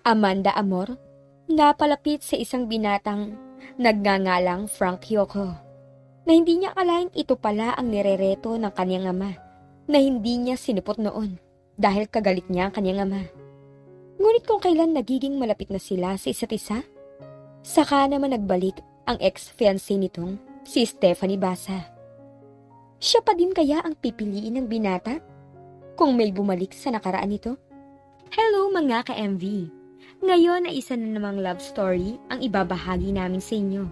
Amanda Amor, napalapit sa isang binatang nagngangalang Frank Hyoko, na hindi niya akalaing ito pala ang nirereto ng kanyang ama, na hindi niya sinupot noon dahil kagalit niya ang kanyang ama. Ngunit kung kailan nagiging malapit na sila sa isa't isa, saka naman nagbalik ang ex-fiancé nitong si Stephanie Basa. Siya pa din kaya ang pipiliin ng binata kung may bumalik sa nakaraan nito? Hello mga ka-MV! Ngayon ay isa na namang love story ang ibabahagi namin sa inyo,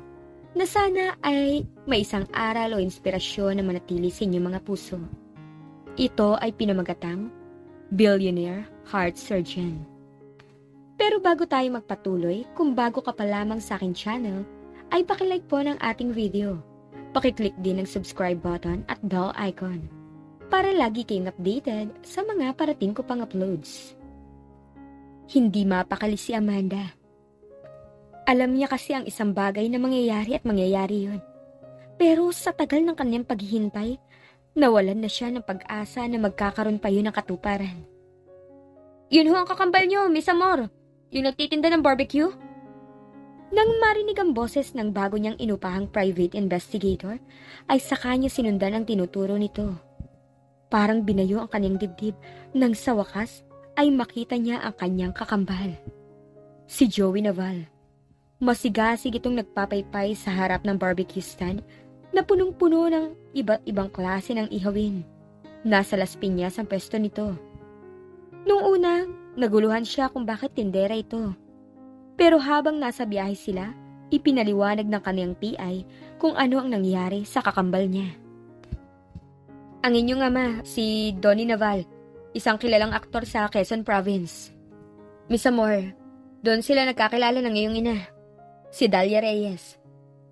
na sana ay may isang aral o inspirasyon na manatili sa inyong mga puso. Ito ay pinamagatang Billionaire Heart Surgeon. Pero bago tayo magpatuloy, kung bago ka pa lamang sa aking channel, ay pakilike po ng ating video. Pakiclick din ang subscribe button at bell icon para lagi kayong updated sa mga parating ko pang uploads. Hindi mapakali si Amanda. Alam niya kasi ang isang bagay na mangyayari at mangyayari yun. Pero sa tagal ng kanyang paghihintay, nawalan na siya ng pag-asa na magkakaroon pa yun ng katuparan. Yun ho ang kakambal niyo, Miss Amor. Yung nagtitinda ng barbecue? Nang marinig ang boses ng bago niyang inupahang private investigator, ay saka niya sinundan ang tinuturo nito. Parang binayo ang kanyang dibdib nang sa wakas ay makita niya ang kanyang kakambal. Si Joey Naval. Masigasig itong nagpapaypay sa harap ng barbecue stand na punong-puno ng iba't ibang klase ng ihawin. Nasa Las Piñas ang pwesto nito. Noong una, naguluhan siya kung bakit tindera ito. Pero habang nasa biyahe sila, ipinaliwanag ng kaniyang PI kung ano ang nangyari sa kakambal niya. Ang inyong ama, si Donnie Naval, isang kilalang aktor sa Quezon Province. Miss Amor, doon sila nagkakilala ng iyong ina, si Dalia Reyes.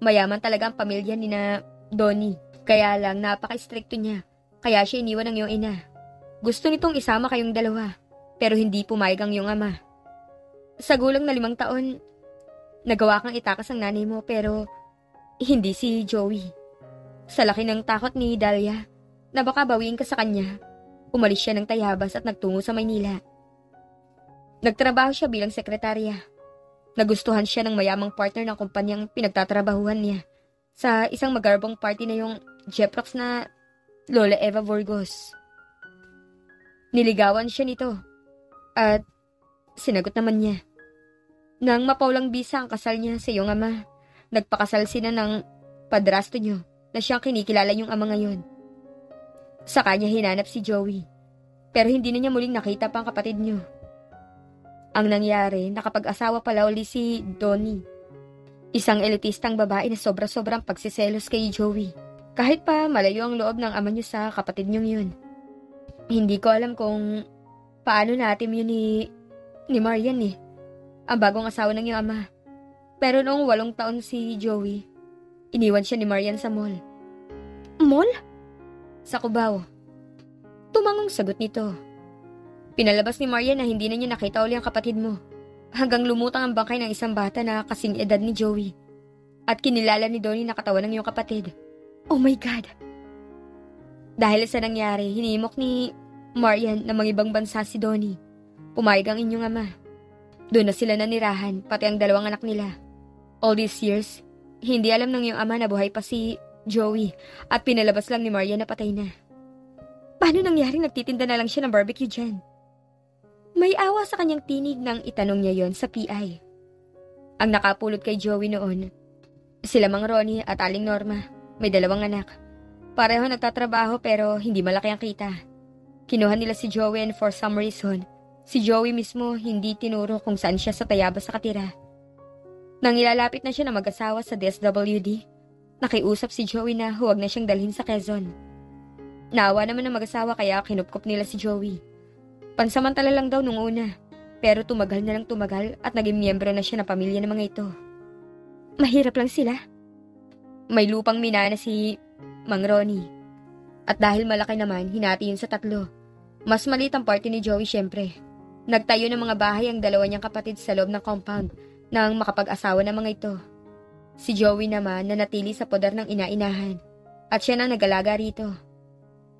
Mayaman talaga ang pamilya ni na Donnie, kaya lang napaka-stricto niya, kaya siya iniwan ng iyong ina. Gusto nitong isama kayong dalawa, pero hindi pumayag ang iyong ama. Sa gulang na 5 taon, nagawa kang itakas ang nanay mo pero hindi si Joey. Sa laki ng takot ni Dalia na baka bawiin ka sa kanya, umalis siya ng Tayabas at nagtungo sa Maynila. Nagtrabaho siya bilang sekretarya. Nagustuhan siya ng mayamang partner ng kumpanyang pinagtatrabahuhan niya sa isang magarbong party na yung Jeprox na Lola Eva Burgos. Niligawan siya nito at sinagot naman niya. Nang mapaulang bisa ang kasal niya sa iyong ama, nagpakasal sila ng padrasto niyo na siyang kinikilala yung ama ngayon. Sa kanya hinanap si Joey, pero hindi na niya muling nakita pa ang kapatid niyo. Ang nangyari, nakapag-asawa pala uli si Donnie, isang elitistang babae na sobra-sobrang pagsiselos kay Joey, kahit pa malayo ang loob ng ama niyo sa kapatid niyong yun. Hindi ko alam kung paano natin yun ni Marian ang bagong asawa ng iyong ama. Pero noong 8 taon si Joey, iniwan siya ni Marian sa mall. Mall? Sa Cubao. Tumangong sagot nito. Pinalabas ni Marian na hindi na niya nakita uli ang kapatid mo, hanggang lumutang ang bangkay ng isang bata na kasing edad ni Joey, at kinilala ni Donnie na katawan ng iyong kapatid. Oh my God! Dahil sa nangyari, hinimok ni Marian na mangibang bansa si Donnie. Pumayag ang inyong ama. Doon na sila nanirahan, pati ang 2 anak nila. All these years, hindi alam ng iyong ama na buhay pa si Joey at pinalabas lang ni Marian na patay na. Paano nangyaring nagtitinda na lang siya ng barbecue dyan? May awa sa kanyang tinig nang itanong niya yon sa PI. Ang nakapulot kay Joey noon, sila Mang Ronnie at Aling Norma, may 2 anak. Pareho nagtatrabaho pero hindi malaki ang kita. Kinuha nila si Joey and for some reason, si Joey mismo hindi tinuro kung saan siya sa Tayabas nakatira. Nang ilalapit na siya na mag-asawa sa DSWD, nakiusap si Joey na huwag na siyang dalhin sa Quezon. Naawa naman ng mag-asawa kaya kinupkop nila si Joey. Pansamantala lang daw nung una, pero tumagal na lang tumagal at naging miyembro na siya ng pamilya ng mga ito. Mahirap lang sila. May lupang minana si Mang Ronnie. At dahil malaki naman, hinati yun sa 3. Mas maliit ang party ni Joey syempre. Nagtayo ng mga bahay ang 2 niyang kapatid sa loob ng compound nang makapag-asawa ng mga ito. Si Joey naman nanatili sa poder ng ina-inahan at siya na nag-alaga rito.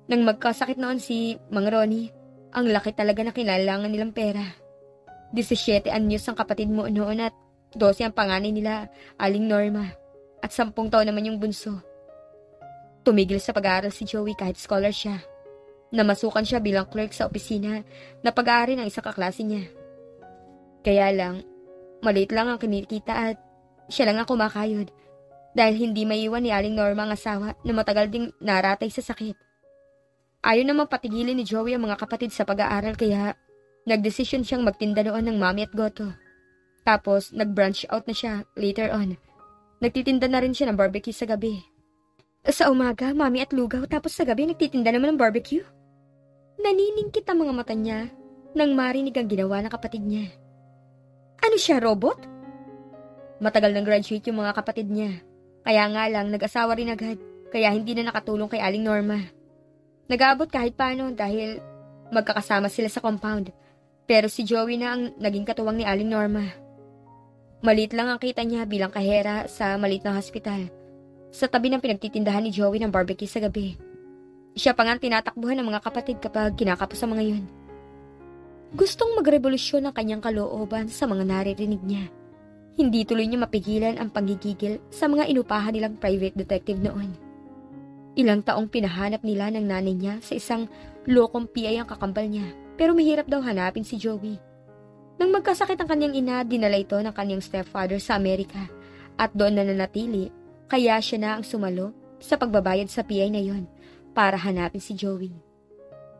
Nang magkasakit noon si Mang Ronnie, ang laki talaga na kinailangan nilang pera. 17 anyos ang kapatid mo noon at 12 ang panganay nila, Aling Norma. At 10 taon naman yung bunso. Tumigil sa pag-aaral si Joey kahit scholar siya. Namasukan siya bilang clerk sa opisina na pag-aari ng isang kaklase niya. Kaya lang, maliit lang ang kinikita at siya lang ang kumakayod dahil hindi maiwan ni Aling Norma ang asawa na matagal ding naratay sa sakit. Ayaw namang patigilin ni Joey ang mga kapatid sa pag-aaral kaya nagdesisyon siyang magtinda noon ng mami at goto. Tapos nag-branch out na siya later on. Nagtitinda na rin siya ng barbecue sa gabi. Sa umaga, mami at lugaw tapos sa gabi nagtitinda naman ng barbecue. Naniningkit ang mga mata niya nang marinig ang ginawa ng kapatid niya. Ano siya, robot? Matagal nang graduate yung mga kapatid niya. Kaya nga lang, nag-asawa rin agad. Kaya hindi na nakatulong kay Aling Norma. Nag-aabot kahit paano dahil magkakasama sila sa compound. Pero si Joey na ang naging katuwang ni Aling Norma. Maliit lang ang kita niya bilang kahera sa maliit na hospital. Sa tabi ng pinagtitindahan ni Joey ng barbecue sa gabi. Siya pa nga tinatakbuhan ng mga kapatid kapag kinakapos ang mga yun. Gustong magrevolusyon ang kanyang kalooban sa mga naririnig niya. Hindi tuloy niya mapigilan ang panggigigil sa mga inupahan nilang private detective noon. Ilang taong pinahanap nila ng nanay niya sa isang lokong PI ang kakambal niya, pero mahirap daw hanapin si Joey. Nang magkasakit ang kanyang ina, dinala ito ng kanyang stepfather sa Amerika at doon na nanatili, kaya siya na ang sumalo sa pagbabayad sa PI na yon para hanapin si Joey.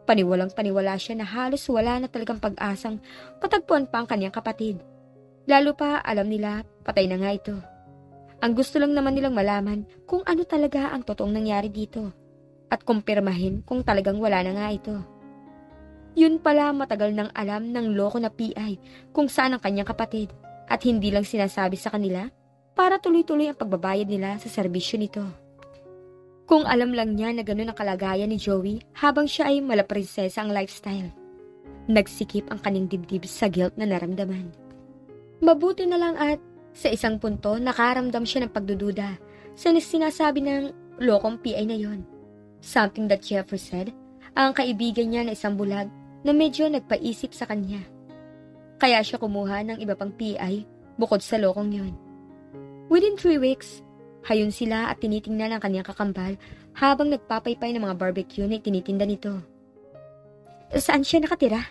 Paniwalang paniwala siya na halos wala na talagang pag-asang patagpuan pa ang kanyang kapatid. Lalo pa alam nila patay na nga ito. Ang gusto lang naman nilang malaman kung ano talaga ang totoong nangyari dito at kumpirmahin kung talagang wala na nga ito. Yun pala matagal nang alam ng loko na PI kung saan ang kanyang kapatid at hindi lang sinasabi sa kanila para tuloy-tuloy ang pagbabayad nila sa serbisyo nito. Kung alam lang niya na ganun ang kalagayan ni Joey habang siya ay malaprinsesa ang lifestyle. Nagsikip ang kanyang dibdib sa guilt na naramdaman. Mabuti na lang at sa isang punto nakaramdam siya ng pagdududa sa sinasabi ng lokong PI na yon. Something that Jeffrey said, ang kaibigan niya na isang bulag na medyo nagpaisip sa kanya. Kaya siya kumuha ng iba pang PI bukod sa lokong yon. Within 3 weeks, hayon sila at tinitingnan ang kanyang kakambal habang nagpapaypay ng mga barbecue na itinitinda nito. Saan siya nakatira?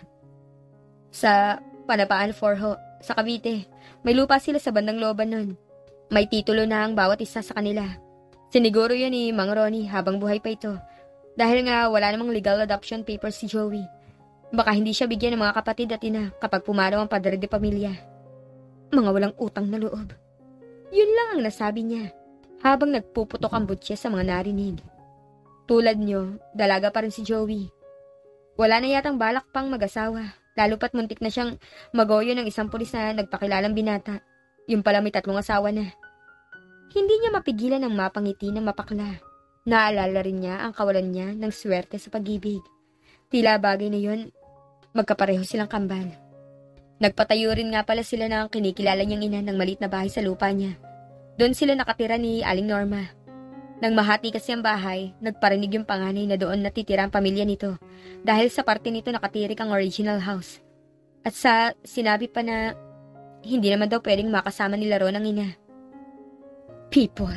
Sa Panapaan Forho, sa Cavite. May lupa sila sa bandang looban nun. May titulo na ang bawat isa sa kanila. Siniguro yun ni Mang Ronnie habang buhay pa ito. Dahil nga wala namang legal adoption papers si Joey. Baka hindi siya bigyan ng mga kapatid at ina kapag pumanaw ang padre de pamilya. Mga walang utang na loob. Yun lang ang nasabi niya habang nagpuputok ang butya sa mga narinig. Tulad niyo, dalaga pa rin si Joey. Wala na yatang balak pang mag-asawa, lalo pat muntik na siyang magoyo ng isang pulis na nagpakilalang binata. Yung pala may 3 asawa na. Hindi niya mapigilan ang mapangiti ng mapakla. Naalala rin niya ang kawalan niya ng swerte sa pag-ibig. Tila bagay na yun, magkapareho silang kambal. Nagpatayo rin nga pala sila ng kinikilala niyang ina ng maliit na bahay sa lupa niya. Doon sila nakatira ni Aling Norma. Nang mahati kasi ang bahay, nagparinig yung panganay na doon natitira ang pamilya nito dahil sa parte nito nakatirik ang original house. At sa sinabi pa na hindi naman daw pwedeng makasama nila ron ang ina. People.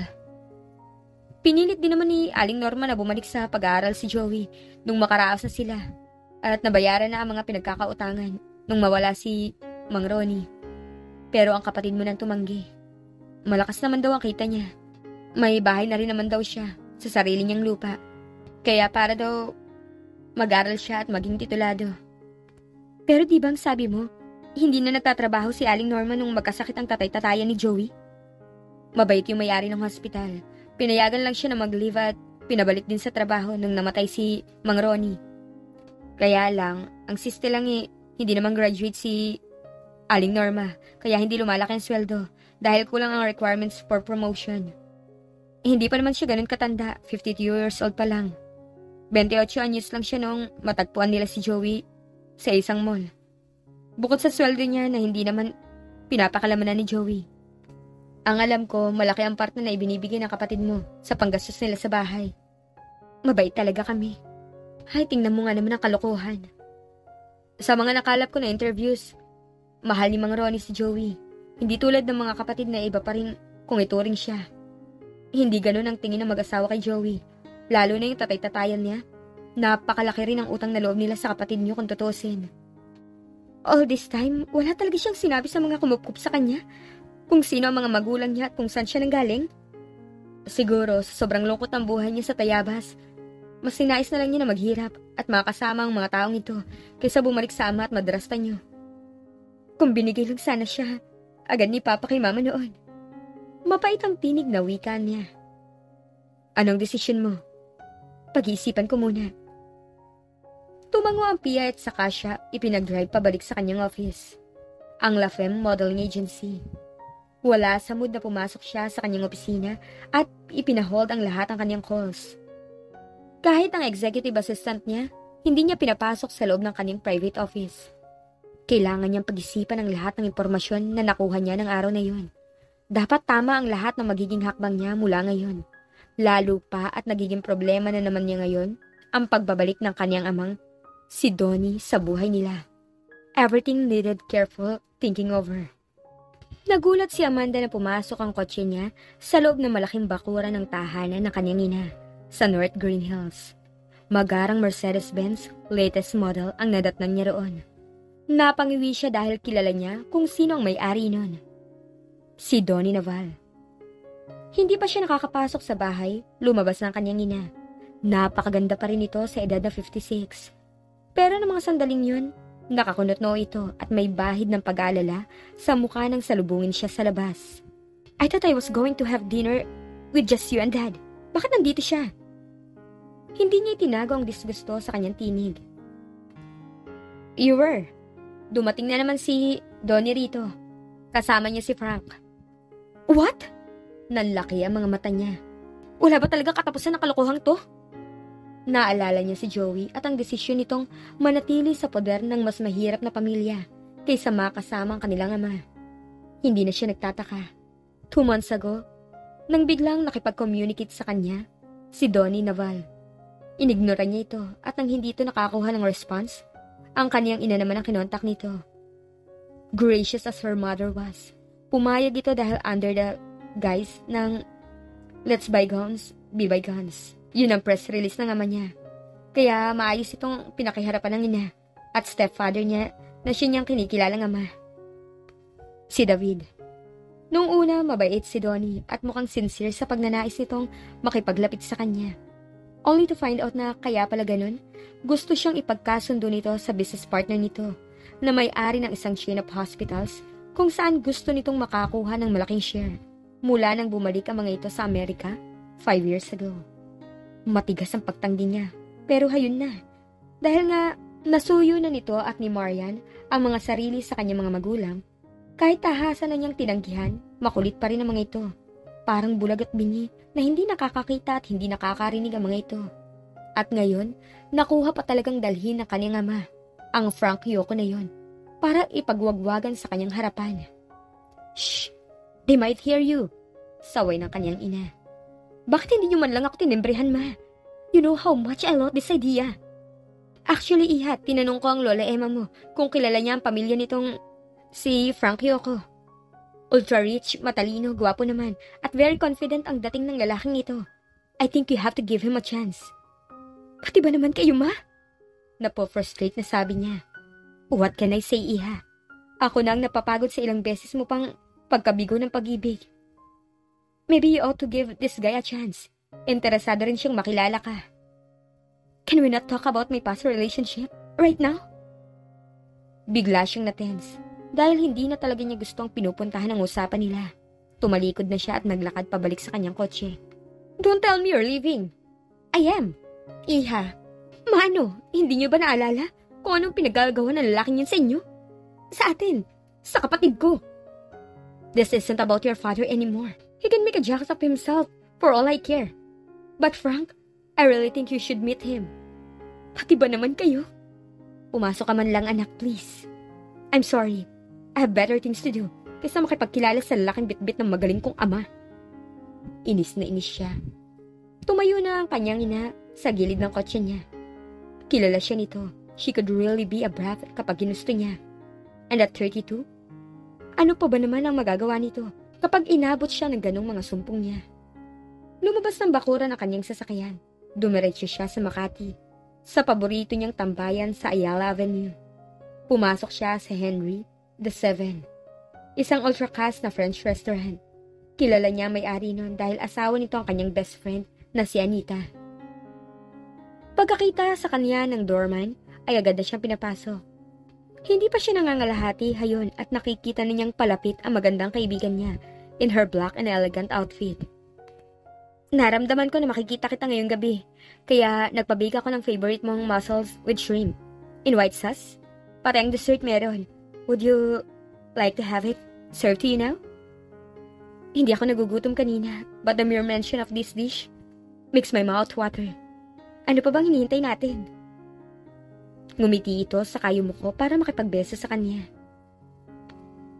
Pinilit din naman ni Aling Norma na bumalik sa pag-aaral si Joey nung makaraos na sila at nabayaran na ang mga pinagkakautangan nung mawala si Mang Ronnie. Pero ang kapatid mo nang tumanggi. Malakas naman daw ang kita niya. May bahay na rin naman daw siya sa sarili niyang lupa. Kaya para daw mag-aral siya at maging titulado. Pero di bang sabi mo, hindi na nagtatrabaho si Aling Norma nung magkasakit ang tatay-tatayan ni Joey? Mabait yung may-ari ng hospital. Pinayagan lang siya na mag-leave at pinabalik din sa trabaho nung namatay si Mang Ronnie. Kaya lang, ang siste lang hindi naman graduate si Aling Norma, kaya hindi lumalaki ang sweldo dahil kulang ang requirements for promotion. Hindi pa naman siya ganun katanda, 52 years old pa lang. 28 anyos lang siya nung matagpuan nila si Joey sa isang mall. Bukod sa sweldo niya na hindi naman pinapakalaman ni Joey. Ang alam ko, malaki ang part na ibinibigay ng kapatid mo sa panggastos nila sa bahay. Mabait talaga kami. Hay, tingnan mo nga naman ang kalokohan. Sa mga nakalap ko na interviews, Mahal ni Mang Ronnie si Joey. Hindi tulad ng mga kapatid na iba pa rin kung ituring siya. Hindi ganun ang tingin ng mag-asawa kay Joey. Lalo na yung tatay-tatayan niya. Napakalaki rin ang utang na loob nila sa kapatid niyo kung tutusin. All this time, wala talaga siyang sinabi sa mga kumupkup sa kanya. Kung sino ang mga magulang niya at kung saan siya nanggaling. Siguro, sa sobrang lungkot ng buhay niya sa Tayabas, mas sinais na lang niya na maghirap at makasama ang mga taong ito kaysa bumalik sa ama at madrasta niyo. Kung binigay lang sana siya, agad ni Papa kay Mama noon. Mapait ang tinig na wika niya. Anong desisyon mo? Pag-iisipan ko muna. Tumango ang Pia at saka siya ipinag-drive pabalik sa kanyang office. Ang La Femme Modeling Agency. Wala sa mood na pumasok siya sa kanyang opisina at ipinahold ang lahat ng kanyang calls. Kahit ang executive assistant niya, hindi niya pinapasok sa loob ng kanyang private office. Kailangan niyang pag-isipan ang lahat ng impormasyon na nakuha niya ng araw na yun. Dapat tama ang lahat ng magiging hakbang niya mula ngayon. Lalo pa at nagiging problema na naman niya ngayon ang pagbabalik ng kanyang amang, si Donnie, sa buhay nila. Everything needed careful thinking over. Nagulat si Amanda na pumasok ang kotse niya sa loob ng malaking bakuran ng tahanan ng kanyang ina sa North Green Hills. Magarang Mercedes-Benz latest model ang nadatnan niya roon. Napangiwi siya dahil kilala niya kung sino ang may-ari nun. Si Donnie Naval. Hindi pa siya nakakapasok sa bahay, lumabas ng kanyang ina. Napakaganda pa rin ito sa edad na 56. Pero ng mga sandaling yun, nakakunot noo ito at may bahid ng pag-aalala sa mukha nang salubungin siya sa labas. I thought I was going to have dinner with just you and Dad. Bakit nandito siya? Hindi niya itinago ang disgusto sa kanyang tinig. You were. Dumating na naman si Donnie rito. Kasama niya si Frank. What? Nanlaki ang mga mata niya. Wala ba talaga katapusan ng kalokohang to? Naalala niya si Joey at ang desisyon nitong manatili sa poder ng mas mahirap na pamilya kaysa makasama ang kanilang ama. Hindi na siya nagtataka. 2 months ago, nang biglang nakipag-communicate sa kanya, si Donnie Naval. Inignora niya ito at nang hindi ito nakakuha ng response, ang kaniyang ina naman ang kinontak nito. Gracious as her mother was, pumayag ito dahil under the guise ng let's bygones be bygones. Yun ang press release ng ama niya. Kaya maayos itong pinakiharapan ng ina at stepfather niya na siya niyang kinikilalang ama. Si David. Noong una, mabait si Donnie at mukhang sincere sa pagnanais nitong makipaglapit sa kanya. Only to find out na kaya pala ganun, gusto siyang ipagkasundo nito sa business partner nito na may-ari ng isang chain of hospitals kung saan gusto nitong makakuha ng malaking share mula nang bumalik ang mga ito sa Amerika 5 years ago. Matigas ang pagtanggi niya, pero hayun na. Dahil nga, nasuyo na nito at ni Marian ang mga sarili sa kanyang mga magulang, kahit tahasan na niyang tinanggihan, makulit pa rin ang mga ito. Parang bulag at bingi na hindi nakakakita at hindi nakakarinig ang mga ito. At ngayon, nakuha pa talagang dalhin ng kanyang ama, ang Frank Yoko na yon, para ipagwagwagan sa kanyang harapan. Shh! They might hear you! Saway ng kanyang ina. Bakit hindi niyo man lang ako tinembrehan, ma? You know how much I love this idea. Actually, Iha, tinanong ko ang Lola Emma mo kung kilala niya ang pamilya nitong si Frank Yoko. Ultra-rich, matalino, gwapo naman, at very confident ang dating ng lalaking ito. I think you have to give him a chance. Pati ba naman kayo, ma? Napo-frustrate na sabi niya. What can I say, Iha? Ako na ang napapagod sa ilang beses mo pang pagkabigo ng pag-ibig. Maybe you ought to give this guy a chance. Interesado rin siyang makilala ka. Can we not talk about my past relationship right now? Bigla siyang natense dahil hindi na talaga niya gustong pinupuntahan ang usapan nila. Tumalikod na siya at naglakad pabalik sa kanyang kotse. Don't tell me you're leaving. I am. Iha, Mano, hindi niyo ba naalala kung anong pinagagawa ng lalaking yun sa inyo? Sa atin, sa kapatid ko. This isn't about your father anymore. He can make a jackass of himself for all I care. But Frank, I really think you should meet him. Pati ba naman kayo? Pumasok ka man lang, anak, please. I'm sorry. I have better things to do kaysa makipagkilala sa lalaking bitbit ng magaling kong ama. Inis na inis siya. Tumayo na ang kanyang ina sa gilid ng kotse niya. Kilala siya nito. She could really be a brat kapag ginusto niya. And at 32, Ano pa ba naman ang magagawa nito kapag inabot siya ng ganong mga sumpong niya? Lumabas ng bakuran ang kanyang sasakyan. Dumiretso siya sa Makati, sa paborito niyang tambayan sa Ayala Avenue. Pumasok siya sa Henry the Seven, isang ultra-caste na French restaurant. Kilala niya may-ari nun dahil asawa nito ang kanyang best friend na si Anita. Pagkakita sa kanya ng doorman, ay agad na siyang pinapasok. Hindi pa siya nangangalahati hayon at nakikita na niyang palapit ang magandang kaibigan niya in her black and elegant outfit. Naramdaman ko na makikita kita ngayong gabi, kaya nagpabake ako ng favorite mong mussels with shrimp. In white sauce? Pati ang dessert meron. Would you like to have it served to you now? Hindi ako nagugutom kanina, but the mere mention of this dish makes my mouth water. Ano pa bang hinihintay natin? Ngumiti ito sa kayumuko para makipagbeso sa kanya.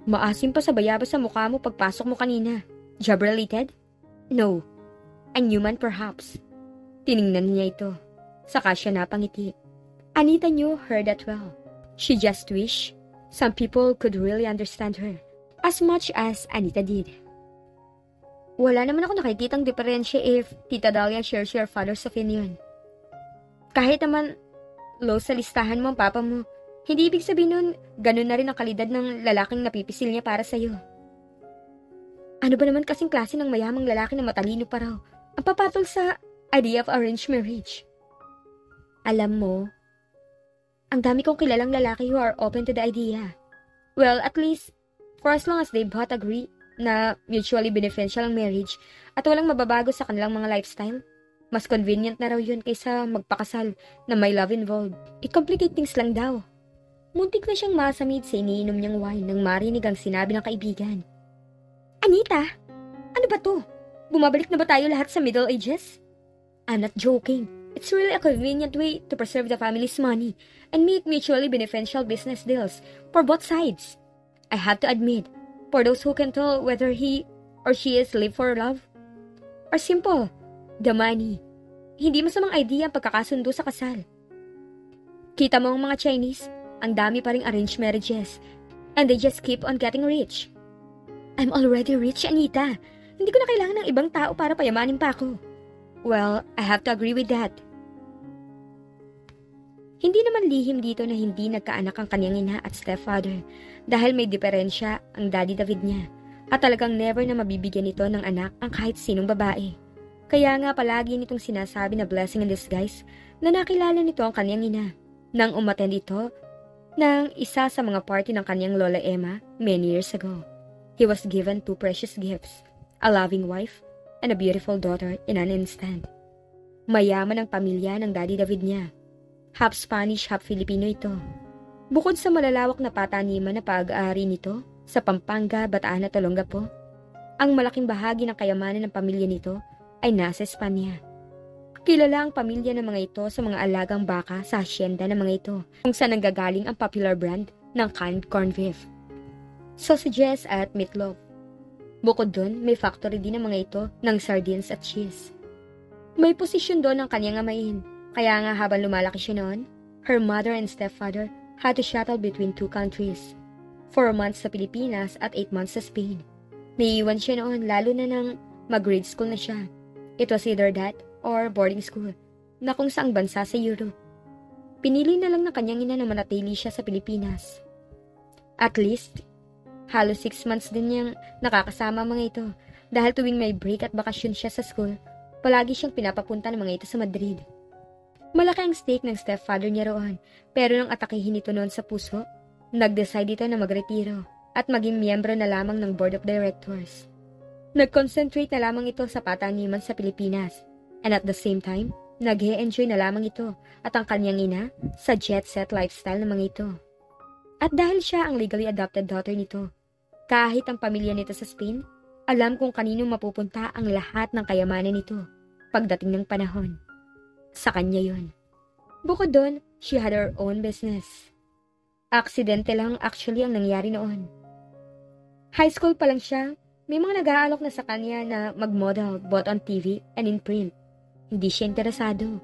Maasim pa sa bayabas sa mukha mo pagpasok mo kanina. Job-related? No. A Newman perhaps. Tiningnan niya ito. Saka siya napangiti. Anita knew her that well. She just wished some people could really understand her as much as Anita did. Wala naman ako nakikitang diferensya if Tita Dahlia shares your father's opinion. Kahit naman low sa listahan mo ang papa mo, hindi ibig sabihin nun ganun na rin ang kalidad ng lalaking napipisil niya para sa'yo. Ano ba naman kasing klase ng mayamang lalaki na matalino pa raw ang papatol sa idea of arranged marriage? Alam mo, ang dami kong kilalang lalaki who are open to the idea. Well, at least, for as long as they both agree na mutually beneficial ang marriage at walang mababago sa kanilang mga lifestyle, mas convenient na raw yun kaysa magpakasal na may love involved. It-complicate things lang daw. Muntik na siyang masamid sa iniinom niyang wine nang marinig ang sinabi ng kaibigan. Anita, ano ba to? Bumabalik na ba tayo lahat sa Middle Ages? I'm not joking. It's really a convenient way to preserve the family's money and make mutually beneficial business deals for both sides. I have to admit, for those who can tell whether he or she is live for love or simple, the money. Hindi masamang idea ang pagkakasundo sa kasal. Kita mo ang mga Chinese, ang dami pa ring arranged marriages and they just keep on getting rich. I'm already rich, Anita. Hindi ko na kailangan ng ibang tao para payamanin pa ako. Well, I have to agree with that. Hindi naman lihim dito na hindi nagkaanak ang kanyang ina at stepfather dahil may diferensya ang Daddy David niya at talagang never na mabibigyan ito ng anak ang kahit sinong babae. Kaya nga palagi nitong sinasabi na blessing in disguise na nakilala nito ang kanyang ina nang umattend ito ng isa sa mga party ng kanyang Lola Emma many years ago. He was given two precious gifts, a loving wife and a beautiful daughter in an instant. Mayaman ang pamilya ng Daddy David niya. Half Spanish, half Filipino ito. Bukod sa malalawak na pataniman na pag-aari nito sa Pampanga, Bataan at Olongapo, ang malaking bahagi ng kayamanan ng pamilya nito ay nasa Espanya. Kilala ang pamilya ng mga ito sa mga alagang baka sa hacienda ng mga ito, kung saan nanggagaling ang popular brand ng canned corned beef, sausages at meatloaf. Bukod doon, may factory din ng mga ito ng sardines at cheese. May posisyon doon ang kanyang amain. Kaya nga habang lumalaki siya noon, her mother and stepfather had to shuttle between two countries. 4 months sa Pilipinas at 8 months sa Spain. Naiiwan siya noon lalo na nang mag-grade school na siya. It was either that or boarding school na kung saang bansa sa Europe. Pinili na lang ng kanyang ina na manatili siya sa Pilipinas. At least, halos 6 months din niyang nakakasama mga ito dahil tuwing may break at bakasyon siya sa school, palagi siyang pinapapunta ng mga ito sa Madrid. Malaki ang stake ng stepfather niya roon, pero nang atakihin ito noon sa puso, nag-decide ito na magretiro at maging miyembro na lamang ng board of directors. Nag-concentrate na lamang ito sa pataniman sa Pilipinas, and at the same time, nag-e-enjoy na lamang ito at ang kanyang ina sa jet-set lifestyle ng mga ito. At dahil siya ang legally adopted daughter nito, kahit ang pamilya nito sa Spain, alam kung kaninong mapupunta ang lahat ng kayamanan nito pagdating ng panahon. Sa kanya yun. Bukod doon, she had her own business. Aksidente lang actually ang nangyari noon. High school pa lang siya, may mga nag-aalok na sa kanya na mag-model both on TV and in print. Hindi siya interesado.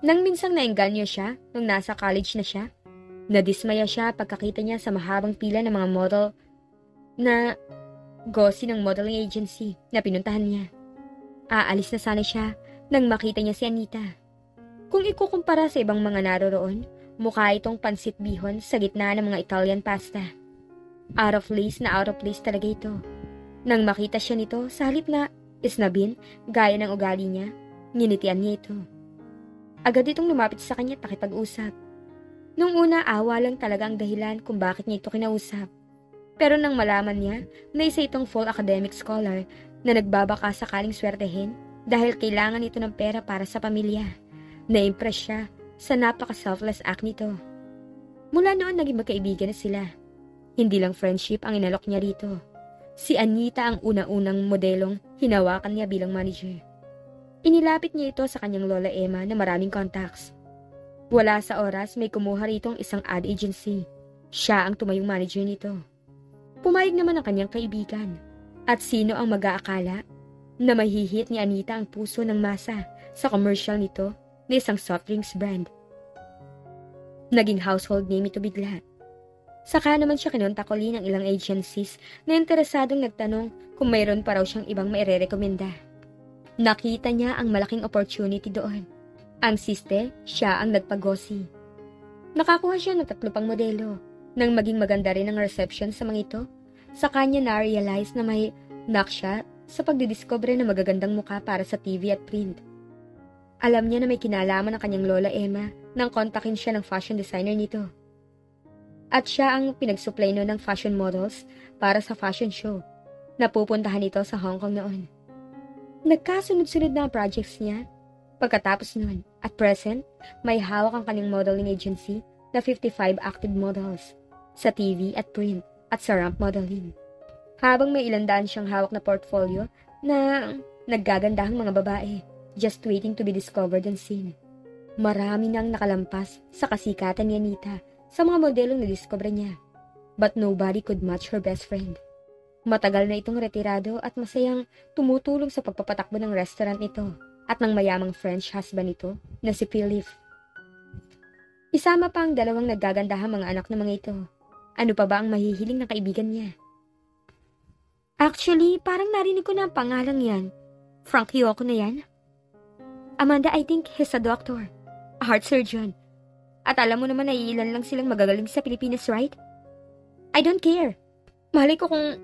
Nang minsang naengganyo siya nung nasa college na siya, nadismaya siya pagkakita niya sa mahabang pila ng mga model na gosi ng modeling agency na pinuntahan niya. Aalis na sana siya nang makita niya si Anita. Kung ikukumpara sa ibang mga naroroon, mukha itong pansit bihon sa gitna ng mga Italian pasta. Out of place talaga ito. Nang makita siya nito, sa halip na isnabin gaya ng ugali niya, nginitian niya ito. Agad itong lumapit sa kanya at nakipag-usap. Nung una, awa lang talaga ang dahilan kung bakit niya ito kinausap. Pero nang malaman niya na isa itong full academic scholar na nagbabaka sakaling swertehin dahil kailangan ito ng pera para sa pamilya, na-impress siya sa napaka-selfless act nito. Mula noon, naging magkaibigan na sila. Hindi lang friendship ang inalok niya rito. Si Anita ang una-unang modelong hinawakan niya bilang manager. Inilapit niya ito sa kanyang lola Emma na maraming contacts. Wala sa oras, may kumuha ritong isang ad agency. Siya ang tumayong manager nito. Pumayag naman ang kanyang kaibigan. At sino ang mag-aakala na mahihit ni Anita ang puso ng masa sa commercial nito na isang soft drinks brand. Naging household name ito bigla. Saka naman siya kinontak uli ng ilang agencies na interesadong nagtanong kung mayroon pa raw siyang ibang mairerekomenda. Nakita niya ang malaking opportunity doon. Ang siste, siya ang nagpagosi. Nakakuha siya ng 3 pang modelo. Nang maging maganda rin ang reception sa mga ito, sa kanya na-realize na may knack siya sa pagdidiscover ng magagandang mukha para sa TV at print. Alam niya na may kinalaman ng kanyang lola Emma nang kontakin siya ng fashion designer nito. At siya ang pinagsupply noon ng fashion models para sa fashion show. Napupuntahan ito sa Hong Kong noon. Nagkasunod-sunod na ang projects niya. Pagkatapos noon, at present, may hawak ang kanyang modeling agency na 55 active models sa TV at print at sa ramp modeling. Habang may ilandaan siyang hawak na portfolio na naggagandahang mga babae, just waiting to be discovered and seen. Marami nang nakalampas sa kasikatan ni Anita sa mga modelong na-discover niya. But nobody could match her best friend. Matagal na itong retirado at masayang tumutulong sa pagpapatakbo ng restaurant nito at ng mayamang French husband nito na si Philip. Isama pa ang 2 naggagandahang mga anak ng mga ito. Ano pa ba ang mahihiling ng kaibigan niya? Actually, parang narinig ko na ang pangalang yan. Frank Hyoko na yan? Amanda, I think he's a doctor. A heart surgeon. At alam mo naman na ilan lang silang magagaling sa Pilipinas, right? I don't care. Malay ko kung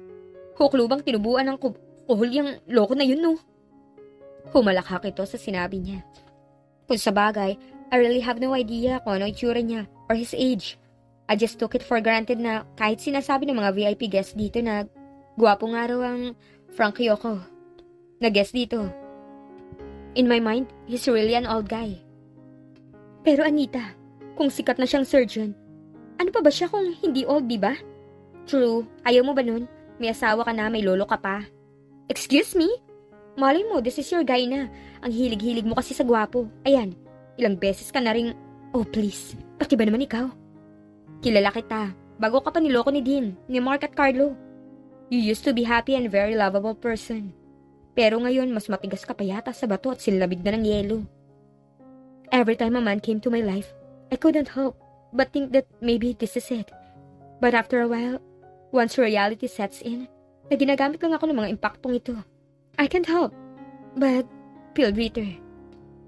huklubang tinubuan ng kuhol yung loko na yun, no? Humalakhak ito sa sinabi niya. Kung sa bagay, I really have no idea kung ano itsura niya or his age. I just took it for granted na kahit sinasabi ng mga VIP guests dito na gwapo nga raw ang Frank Hyoko na guest dito. In my mind, he's really an old guy. Pero Anita, kung sikat na siyang surgeon, ano pa ba siya kung hindi old, di ba? True, ayaw mo ba nun? May asawa ka na, may lolo ka pa. Excuse me? Malay mo, this is your guy na. Ang hilig-hilig mo kasi sa gwapo. Ayan, ilang beses ka na ring, oh please, pati ba naman ikaw? Kilala kita, bago ka pa niloko ni Dean, ni Mark at Carlo. You used to be happy and very lovable person. Pero ngayon, mas matigas ka pa yata sa bato at sinlabig na ng yelo. Every time a man came to my life, I couldn't help but think that maybe this is it. But after a while, once reality sets in, na ginagamit lang ako ng mga impaktong ito. I can't help but feel bitter.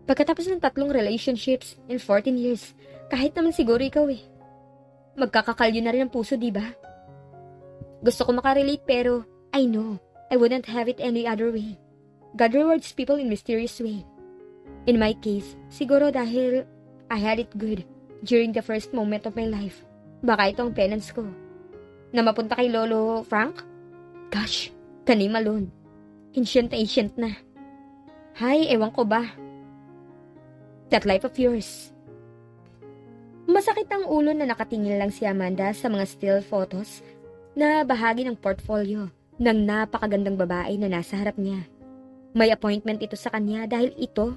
Pagkatapos ng 3 relationships in 14 years, kahit naman siguro ikaw magkakakalyo na rin ang puso, di ba? Gusto ko makarelate pero I know I wouldn't have it any other way. God rewards people in mysterious way. In my case, siguro dahil I had it good during the first moment of my life. Baka ito ang penance ko. Na mapunta kay Lolo Frank? Gosh, kanay malone. Ancient na. Hay, ewan ko ba? That life of yours. Masakit ang ulo na nakatingin lang si Amanda sa mga still photos na bahagi ng portfolio ng napakagandang babae na nasa harap niya. May appointment ito sa kanya dahil ito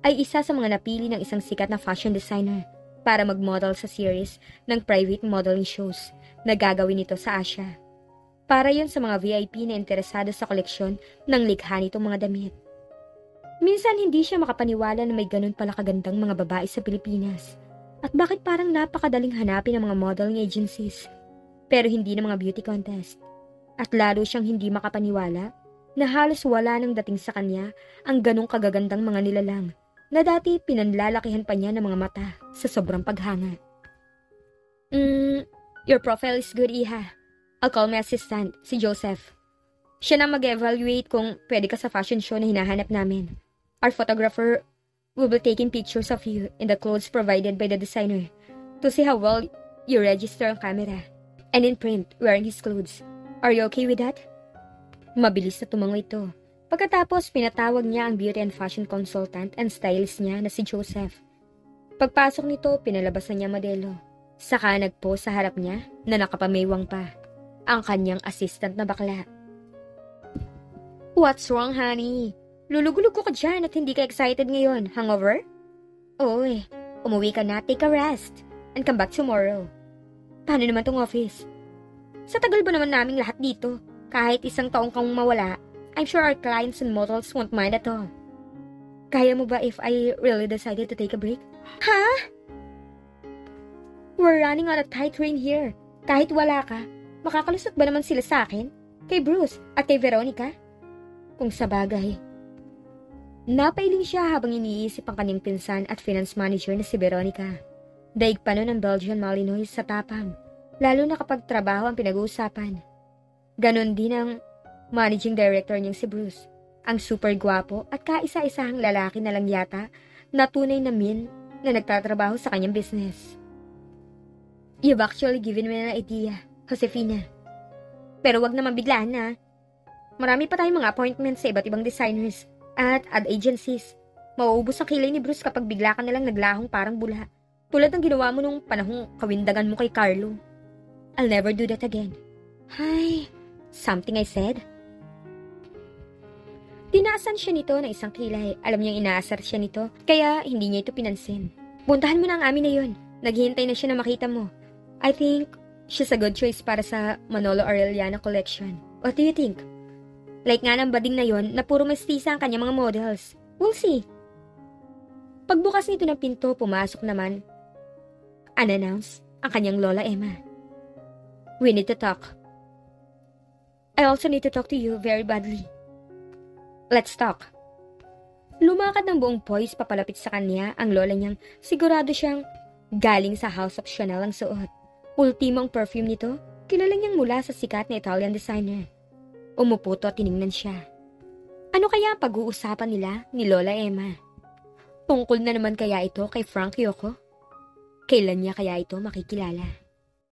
ay isa sa mga napili ng isang sikat na fashion designer para mag-model sa series ng private modeling shows na gagawin nito sa Asia. Para yon sa mga VIP na interesado sa koleksyon ng likha nitong mga damit. Minsan hindi siya makapaniwala na may ganun pala kagandang mga babae sa Pilipinas. At bakit parang napakadaling hanapin ng mga modeling agencies, pero hindi ng mga beauty contest. At lalo siyang hindi makapaniwala na halos wala nang dating sa kanya ang ganong kagagandang mga nilalang na dati pinanlalakihan pa niya ng mga mata sa sobrang paghanga. Your profile is good, Iha. I'll call my assistant, si Joseph. Siya na mag-evaluate kung pwede ka sa fashion show na hinahanap namin. Our photographer will be taking pictures of you in the clothes provided by the designer to see how well you register on camera and in print wearing his clothes. Are you okay with that? Mabilis na tumango ito. Pagkatapos, pinatawag niya ang beauty and fashion consultant and stylist niya na si Joseph. Pagpasok nito, pinalabas na niya modelo. Saka nagpose sa harap niya na nakapamaywang pa ang kanyang assistant na bakla. What's wrong, honey? Lulugulog ko ka dyan at hindi ka excited ngayon. Hangover? Oo eh. Umuwi ka na, take a rest, and come back tomorrow. Paano naman tong office? Sa tagal ba naman naming lahat dito? Kahit isang taong kang mawala, I'm sure our clients and models won't mind at all. Kaya mo ba if I really decided to take a break? Ha? We're running on a tight train here. Kahit wala ka, makakalusot ba naman sila sa akin? Kay Bruce at kay Veronica? Kung sa bagay. Napailing siya habang iniisip ang kanyang pinsan at finance manager na si Veronica. Daig pa nun ang Belgian Malinois sa tapang, lalo na kapag trabaho ang pinag-uusapan. Ganon din ang managing director niyang si Bruce, ang super gwapo at kaisa-isahang lalaki na lang yata na tunay na na nagtatrabaho sa kanyang business. You've actually given me an idea, Josefina. Pero wag naman biglaan na. Marami pa tayong mga appointments sa iba't ibang designers at ad agencies. Mauubos ang kilay ni Bruce kapag bigla ka nalang naglahong parang bula. Tulad ng ginawa mo nung panahong kawindagan mo kay Carlo. I'll never do that again. Hi, something I said? Tinaasan siya nito ng isang kilay. Alam niyang inaasar siya nito, kaya hindi niya ito pinansin. Puntahan mo na ang amin na yun. Naghihintay na siya na makita mo. I think she's a good choice para sa Manolo Aureliano collection. What do you think? Like nga ng bading na yon na puro mestiza ang kanyang mga models. We'll see. Pagbukas nito ng pinto, pumasok naman, unannounced, ang kanyang lola Emma. We need to talk. I also need to talk to you very badly. Let's talk. Lumakad ng buong poise papalapit sa kanya ang lola niyang sigurado siyang galing sa House of Chanel ang suot. Ultimong perfume nito, kilala niyang mula sa sikat na Italian designer. Umupo at tiningnan siya. Ano kaya ang pag-uusapan nila ni Lola Emma? Tungkol na naman kaya ito kay Frank Yoko? Kailan niya kaya ito makikilala?